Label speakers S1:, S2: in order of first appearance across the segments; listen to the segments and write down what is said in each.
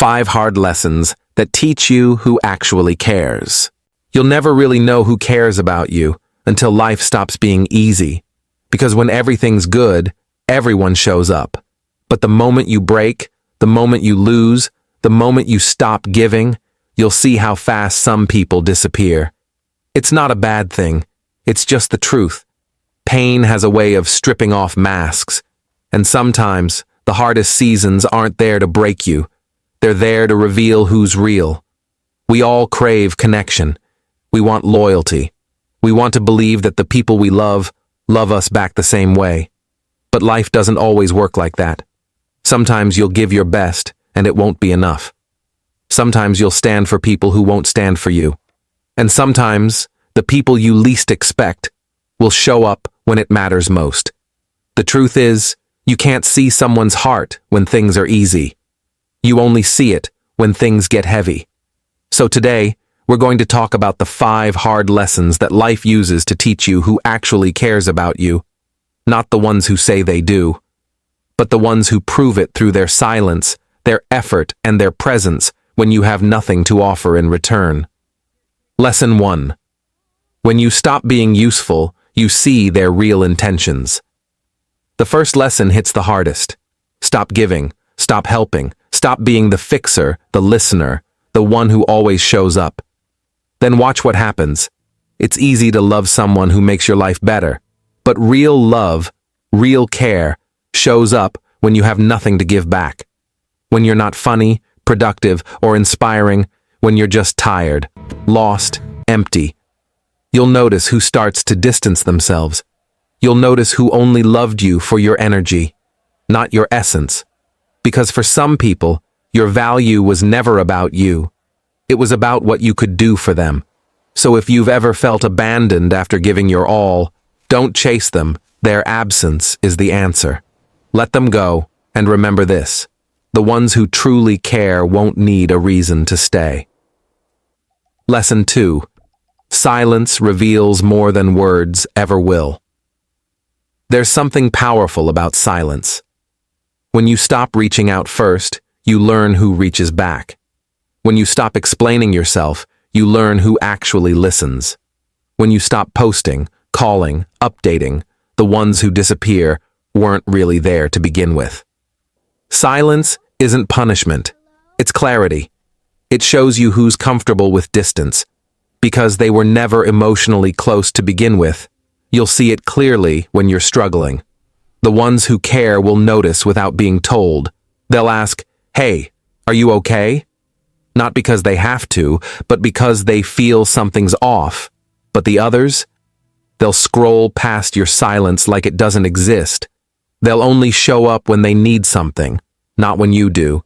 S1: 5 hard lessons that teach you who actually cares. You'll never really know who cares about you until life stops being easy. Because when everything's good, everyone shows up. But the moment you break, the moment you lose, the moment you stop giving, you'll see how fast some people disappear. It's not a bad thing. It's just the truth. Pain has a way of stripping off masks. And sometimes, the hardest seasons aren't there to break you. They're there to reveal who's real. We all crave connection. We want loyalty. We want to believe that the people we love us back the same way. But life doesn't always work like that. Sometimes you'll give your best, and it won't be enough. Sometimes you'll stand for people who won't stand for you. And sometimes, the people you least expect will show up when it matters most. The truth is, you can't see someone's heart when things are easy. You only see it when things get heavy. So today, we're going to talk about the 5 hard lessons that life uses to teach you who actually cares about you. Not the ones who say they do, but the ones who prove it through their silence, their effort, and their presence when you have nothing to offer in return. Lesson 1. When you stop being useful, you see their real intentions. The first lesson hits the hardest. Stop giving, stop helping, stop being the fixer, the listener, the one who always shows up. Then watch what happens. It's easy to love someone who makes your life better, but real love, real care, shows up when you have nothing to give back. When you're not funny, productive, or inspiring, when you're just tired, lost, empty. You'll notice who starts to distance themselves. You'll notice who only loved you for your energy, not your essence. Because for some people, your value was never about you. It was about what you could do for them. So if you've ever felt abandoned after giving your all, don't chase them. Their absence is the answer. Let them go, and remember this. The ones who truly care won't need a reason to stay. Lesson 2. Silence reveals more than words ever will. There's something powerful about silence. When you stop reaching out first, you learn who reaches back. When you stop explaining yourself, you learn who actually listens. When you stop posting, calling, updating, the ones who disappear weren't really there to begin with. Silence isn't punishment. It's clarity. It shows you who's comfortable with distance. Because they were never emotionally close to begin with, you'll see it clearly when you're struggling. The ones who care will notice without being told. They'll ask, "Hey, are you okay?" Not because they have to, but because they feel something's off. But the others? They'll scroll past your silence like it doesn't exist. They'll only show up when they need something, not when you do.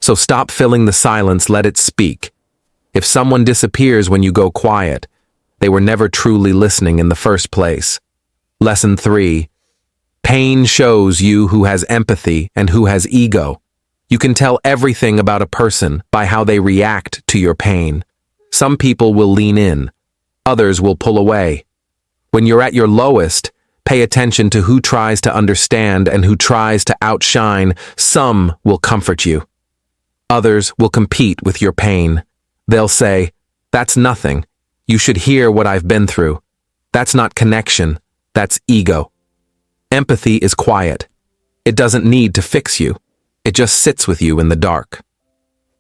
S1: So stop filling the silence, let it speak. If someone disappears when you go quiet, they were never truly listening in the first place. Lesson 3. Pain shows you who has empathy and who has ego. You can tell everything about a person by how they react to your pain. Some people will lean in. Others will pull away. When you're at your lowest, pay attention to who tries to understand and who tries to outshine. Some will comfort you. Others will compete with your pain. They'll say, "That's nothing. You should hear what I've been through." That's not connection. That's ego. Empathy is quiet. It doesn't need to fix you. It just sits with you in the dark.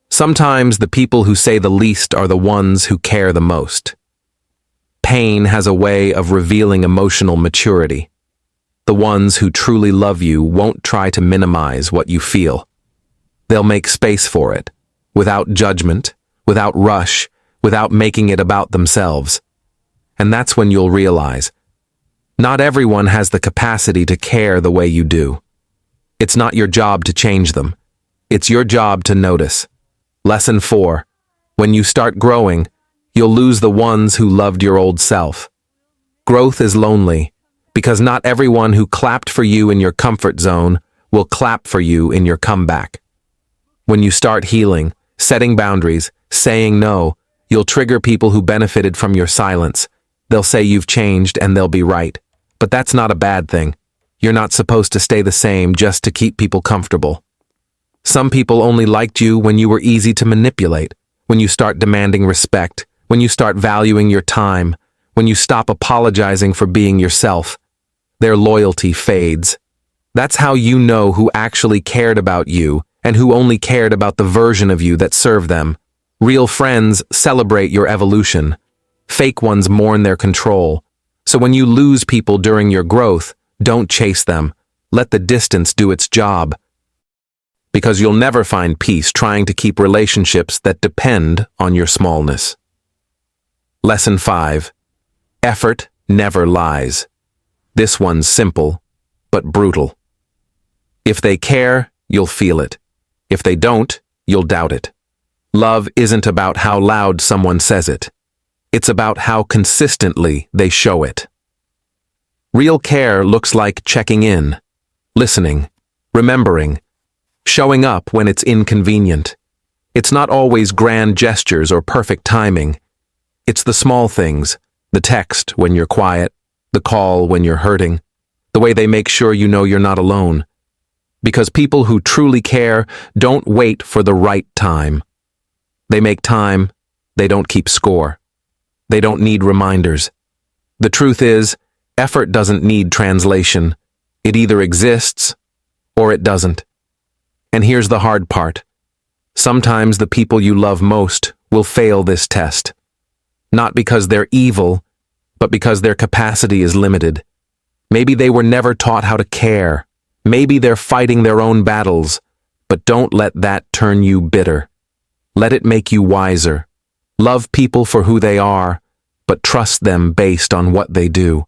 S1: Sometimes the people who say the least are the ones who care the most. Pain has a way of revealing emotional maturity. The ones who truly love you won't try to minimize what you feel. They'll make space for it, without judgment, without rush, without making it about themselves. And that's when you'll realize, not everyone has the capacity to care the way you do. It's not your job to change them. It's your job to notice. Lesson 4. When you start growing, you'll lose the ones who loved your old self. Growth is lonely, because not everyone who clapped for you in your comfort zone will clap for you in your comeback. When you start healing, setting boundaries, saying no, you'll trigger people who benefited from your silence. They'll say you've changed and they'll be right. But that's not a bad thing. You're not supposed to stay the same just to keep people comfortable. Some people only liked you when you were easy to manipulate, when you start demanding respect, when you start valuing your time, when you stop apologizing for being yourself. Their loyalty fades. That's how you know who actually cared about you and who only cared about the version of you that served them. Real friends celebrate your evolution. Fake ones mourn their control. So when you lose people during your growth, don't chase them. Let the distance do its job. Because you'll never find peace trying to keep relationships that depend on your smallness. Lesson 5. Effort never lies. This one's simple, but brutal. If they care, you'll feel it. If they don't, you'll doubt it. Love isn't about how loud someone says it. It's about how consistently they show it. Real care looks like checking in, listening, remembering, showing up when it's inconvenient. It's not always grand gestures or perfect timing. It's the small things, the text when you're quiet, the call when you're hurting, the way they make sure you know you're not alone. Because people who truly care don't wait for the right time. They make time, they don't keep score. They don't need reminders. The truth is, effort doesn't need translation. It either exists or it doesn't. And here's the hard part. Sometimes the people you love most will fail this test. Not because they're evil, but because their capacity is limited. Maybe they were never taught how to care. Maybe they're fighting their own battles, but don't let that turn you bitter. Let it make you wiser. Love people for who they are, but trust them based on what they do.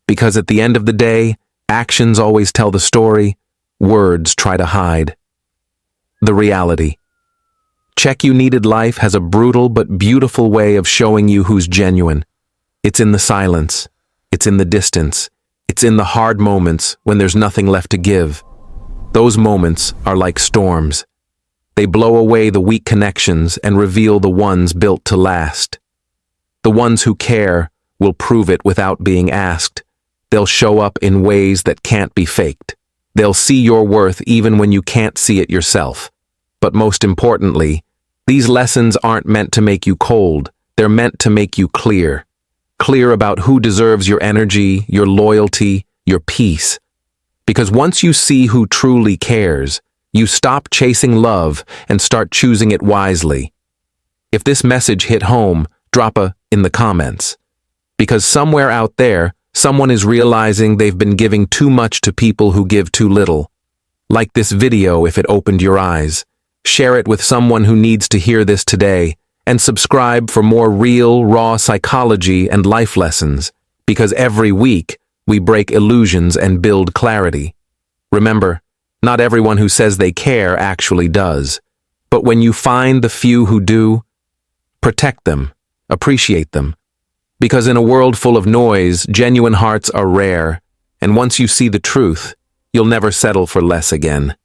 S1: Because at the end of the day, actions always tell the story, words try to hide. The reality. Check You Needed Life has a brutal but beautiful way of showing you who's genuine. It's in the silence. It's in the distance. It's in the hard moments when there's nothing left to give. Those moments are like storms. They blow away the weak connections and reveal the ones built to last. The ones who care will prove it without being asked. They'll show up in ways that can't be faked. They'll see your worth even when you can't see it yourself. But most importantly, these lessons aren't meant to make you cold. They're meant to make you clear. Clear about who deserves your energy, your loyalty, your peace. Because once you see who truly cares, you stop chasing love and start choosing it wisely. If this message hit home, drop a in the comments. Because somewhere out there, someone is realizing they've been giving too much to people who give too little. Like this video if it opened your eyes. Share it with someone who needs to hear this today, and subscribe for more real, raw psychology and life lessons, because every week we break illusions and build clarity. Remember, not everyone who says they care actually does. But when you find the few who do, protect them, appreciate them. Because in a world full of noise, genuine hearts are rare, and once you see the truth, you'll never settle for less again.